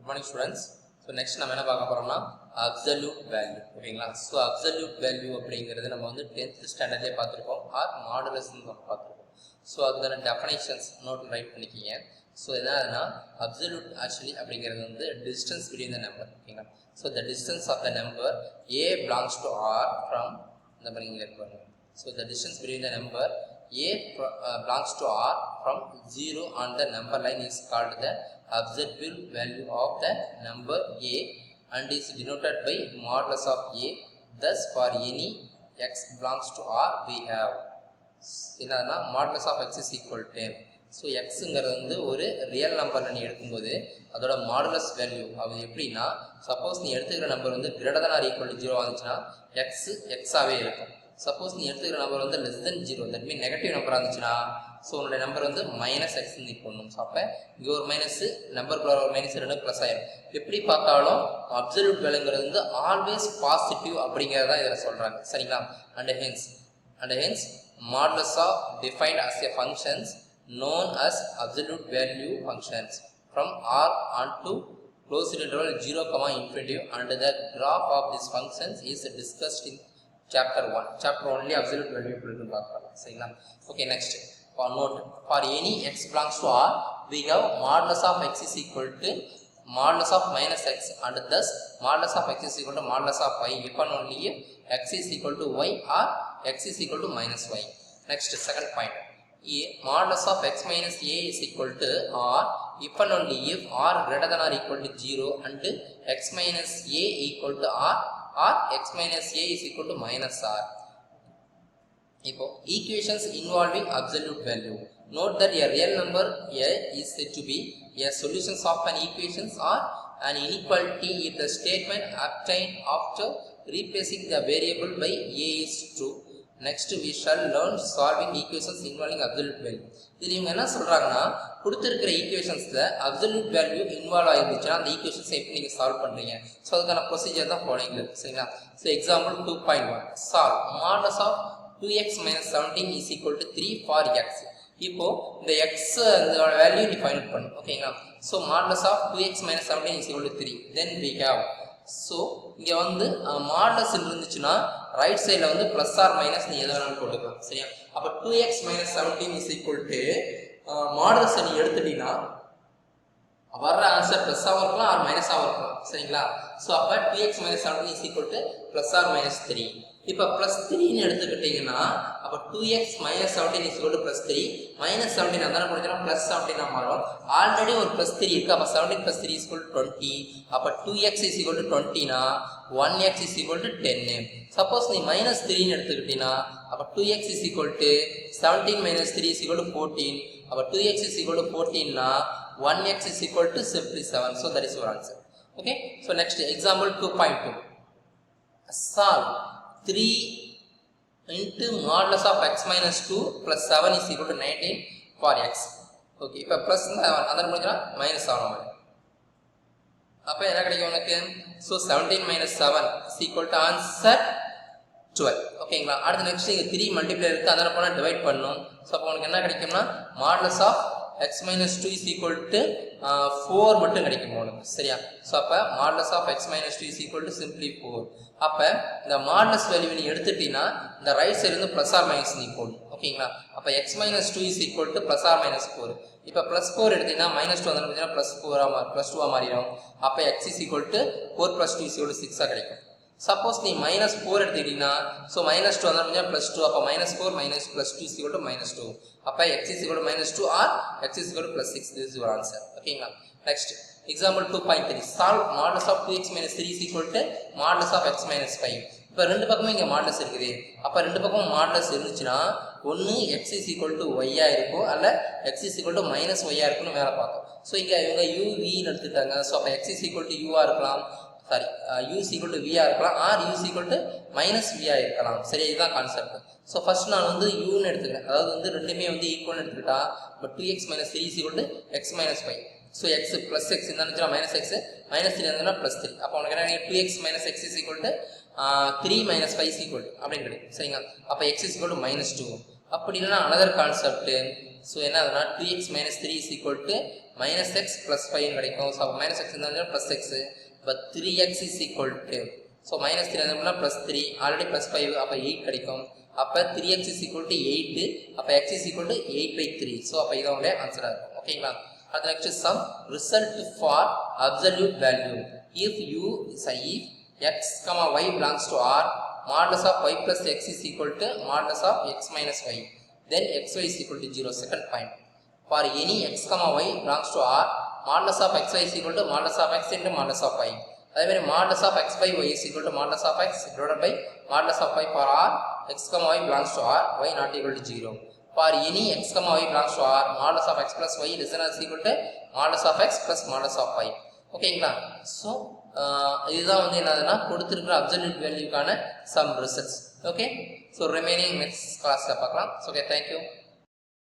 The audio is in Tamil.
Good morning students. So next நம்ம என்ன பார்க்க போறோம்னா absolute value ஓகேங்களா. So absolute value அப்படிங்கிறது நம்ம வந்து 10th ஸ்டாண்டர்ட்லயே பார்த்திருக்கோம் ஆர் மாடுலஸ் நம்ம பார்த்திருக்கோம். So அதுக்கான definitions நோட் ரைட் பண்ணிக்கீங்க. So என்னன்னா absolute actually அப்படிங்கிறது வந்து distance between the number ஓகேங்களா. So the distance of the number a belongs to r from இந்த மாதிரி இங்க இருக்கு. So the distance between the number a belongs to r from 0 on the number line is called the absolute value of the number a and is denoted by modulus of a. Thus for any x belongs to r we have என்னன்னா modulus of x is equal to so xங்கிறது வந்து ஒரு ரியல் நம்பர்ல நீ எடுக்கும்போது அதோட மாடுலஸ் வேல்யூ அது எப்படின்னா சப்போஸ் நீ எடுத்துக்கிற நம்பர் வந்து greater than or equal to 0 வந்துச்சுன்னா x ஆவே இருக்கும். சப்போஸ் நீ எடுத்துக்கிற நம்பர் வந்து less than 0 that mean negative நம்பரா இருந்துச்சுன்னா ஸோ உன்னோட நம்பர் வந்து -x நீ போடணும். ஸோ அப்போ இங்கே ஒரு மைனஸ் நம்பருக்குள்ள ஒரு மைனஸ் ரெண்டு ப்ளஸ் ஆயிடும். எப்படி பார்த்தாலும் அப்சல்யூட் வேல்யூங்கிறது வந்து ஆல்வேஸ் பாசிட்டிவ் அப்படிங்கிறத இதில் சொல்கிறாங்க சரிங்களா. And hence modulus of defined as a functions known as absolute value functions from r on to closed interval 0, infinity and the graph of these functions is discussed in chapter 1. Chapter only absolute value ன்னு பார்க்கலாம் சரிங்களா. Okay, next for note for any x belongs to r we have modulus of x is equal to modulus of minus x and thus modulus of x is equal to modulus of y if and only if x is equal to y or x is equal to minus y. Next second point modulus of x minus a is equal to r if and only if r greater than or equal to 0 and x minus a equal to r or x minus a is equal to minus r. இப்போ equations involving absolute value. Note that a real number a is said to be a solution of an equations or an inequality if the statement obtained after replacing the variable by a is true. Next we shall learn solving equations involving absolute value. இதில் இவங்க என்ன சொல்றாங்கன்னா கொடுத்திருக்கிற ஈக்குவேஷன்ஸ்ல அப்சல்யூட் வேல்யூ இன்வால்வ் ஆயிருந்துச்சுன்னா அந்த ஈக்குவேஷன்ஸை எப்படி நீங்க சால்வ் பண்றீங்க ஸோ அதுக்கான ப்ரொசீஜர் தான் ஃபாலோயிங் இருக்கு சரிங்களா. So example 2.1 solve modulus of 2x minus 17 is equal to 3 for x. இப்போ இந்த x அதோட வேல்யூ நீ ஃபைண்ட் அவுட் பண்ணு ஓகேங்களா. So modulus of 2x minus 17 is equal to 3 then we have so இங்கே வந்து மாடுலஸ் இருந்துச்சுன்னா ரைட் சைடில் வந்து ப்ளஸ் ஆர் மைனஸ் நீ எதை வேணாலும் போட்டுக்கலாம் சரியா. அப்போ 2x minus 17 is equal to மாடுலஸை நீ எடுத்துட்டீங்கன்னா வர்ற ஆன்சர் ப்ளஸ்ஸாகவும் இருக்கலாம் ஆர் மைனஸாகவும் இருக்கலாம் சரிங்களா. ஸோ அப்போ 2x minus 17 is equal to plus or minus 3. இப்போ ப்ளஸ் 3ன்னு எடுத்துக்கிட்டிங்கன்னா அப்போ 2x minus 17 is equal to plus 3 minus 17 அதான போனீங்கன்னா ப்ளஸ் 17 மாறும். ஆல்ரெடி ஒரு ப்ளஸ் 3 இருக்குது அப்போ 17 + 3 is equal to 20. அப்போ 2x is equal to 20னா 1x is equal to 10. Suppose நீ மைனஸ் 3ன்னு எடுத்துக்கிட்டீங்கன்னா அப்போ 2x is equal to 17 minus 3 is equal to 14. அப்போ 2x is equal to 14னா 1x is equal to simply 7. So that is your answer. Okay. So next example 2.2 solve 3 into modulus of x minus 2 plus 7 is equal to 19 for x. Okay, இப்போ plus அதன் முடிஞ்சா மைனஸ் ஆகணும். அப்போ என்ன கிடைக்கும் உனக்கு so 17 minus 7 is equal to answer 12 ஓகேங்களா. அடுத்து நெக்ஸ்ட் இங்கே 3 மல்டிப்ளை இருக்குது அதனால் போனால் டிவைட் பண்ணணும். ஸோ அப்போ உனக்கு என்ன கிடைக்கும்னா modulus of x minus 2 is equal to 4 மட்டும் கிடைக்கும் உனக்கு சரியா. ஸோ அப்போ modulus of x minus 2 is equal to simply 4. அப்போ இந்த மாடுலஸ் வேல்யூ நீ எடுத்துட்டீங்கன்னா இந்த ரைட் சைடு வந்து ப்ளஸ் ஆர் மைனஸ் நீ போடணும் ஓகேங்களா. அப்போ x minus 2 is equal to plus or minus 4. இப்போ ப்ளஸ் 4 எடுத்தீங்கன்னா மைனஸ் 2 வந்து பார்த்தீங்கன்னா ப்ளஸ் 2 மாறிடும். அப்போ x is equal to 4 + 2 is equal to 6 கிடைக்கும். சப்போஸ் நீ மைனஸ் 4 எடுத்துக்கிட்டீங்கன்னா ஸோ மைனஸ் 2 வந்து ப்ளஸ் 2 அப்போ minus 4 minus plus 2 is equal to minus 2. அப்போ x is equal to minus 2 or x is equal to plus 6. This is your answer ஓகேங்களா. Next example 2.3 solve modulus of 2x minus 3 is equal to modulus of x minus 5. இப்போ ரெண்டு பக்கமும் இங்கே மாடுலஸ் இருக்குது. அப்போ ரெண்டு பக்கமும் மாடுலஸ் இருந்துச்சுன்னா ஒன்று x is equal to y இருக்கும் அல்ல x is equal to minus y இருக்குன்னு மேலே பார்த்தோம். ஸோ இங்கே இவங்க u vன்னு எடுத்துட்டாங்க. ஸோ அப்போ x is equal to u இருக்கலாம் sorry u is equal to v இருக்கலாம் R u is equal to minus v இருக்கலாம் சரி. இதுதான் கான்செப்ட். ஸோ ஃபர்ஸ்ட் நான் வந்து யூன்னு எடுத்துக்கிறேன் அதாவது வந்து ரெண்டுமே வந்து ஈக்குவல்னு எடுத்துக்கிட்டா இப்போ 2x minus 3 is equal to x minus 5. So X plus X இருந்தாலும் மைனஸ் எக்ஸ் மைனஸ் 3 இருந்ததுன்னா ப்ளஸ் 3. அப்போ உனக்கு என்ன 2x minus x is equal to 3 minus 5 is equal to அப்படின்னு கிடைக்கும் சரிங்களா. அப்போ x is equal to minus 2. அப்படி இல்லைன்னா அனதர் கான்செப்ட் ஸோ என்ன ஆகுதுன்னா 2x minus 3 is equal to minus X plus ஃபைவ்னு கிடைக்கும். ஸோ அப்போ மைனஸ் எக்ஸ் இருந்தால் ப்ளஸ் எக்ஸு. இப்போ 3x is equal to, so minus 3 இருந்தோம்னா ப்ளஸ் 3, ஆல்ரெடி ப்ளஸ் 5, அப்போ 8 கிடைக்கும். அப்போ 3x இஸ் ஈக்குவல் டு 8, அப்போ x is equal to 8/3. So அப்போ இதை உங்களுடைய ஆன்சராக இருக்கும். ஓகேங்களா? அது next sum result for absolute value. If x, y belongs to R, modulus of y plus x is equal to modulus of x minus y, then xy is equal to 0. Second point, for any x, y belongs to R, modulus of xy is equal to modulus of x into modulus of y. அதே மாதிரி modulus of x by y is equal to modulus of x divided by modulus of y for R, x, y belongs to R, y not equal to 0. For any x, y belongs to R, modulus of x plus y less than or equal to modulus of x plus modulus of y. ஓகேங்களா? ஸோ இதுதான் வந்து என்னதுன்னா கொடுத்துருக்கிற அப்சல்யூட் வேல்யூக்கான sum results. Okay, so remaining next கிளாஸில் பார்க்கலாம். Okay, thank you.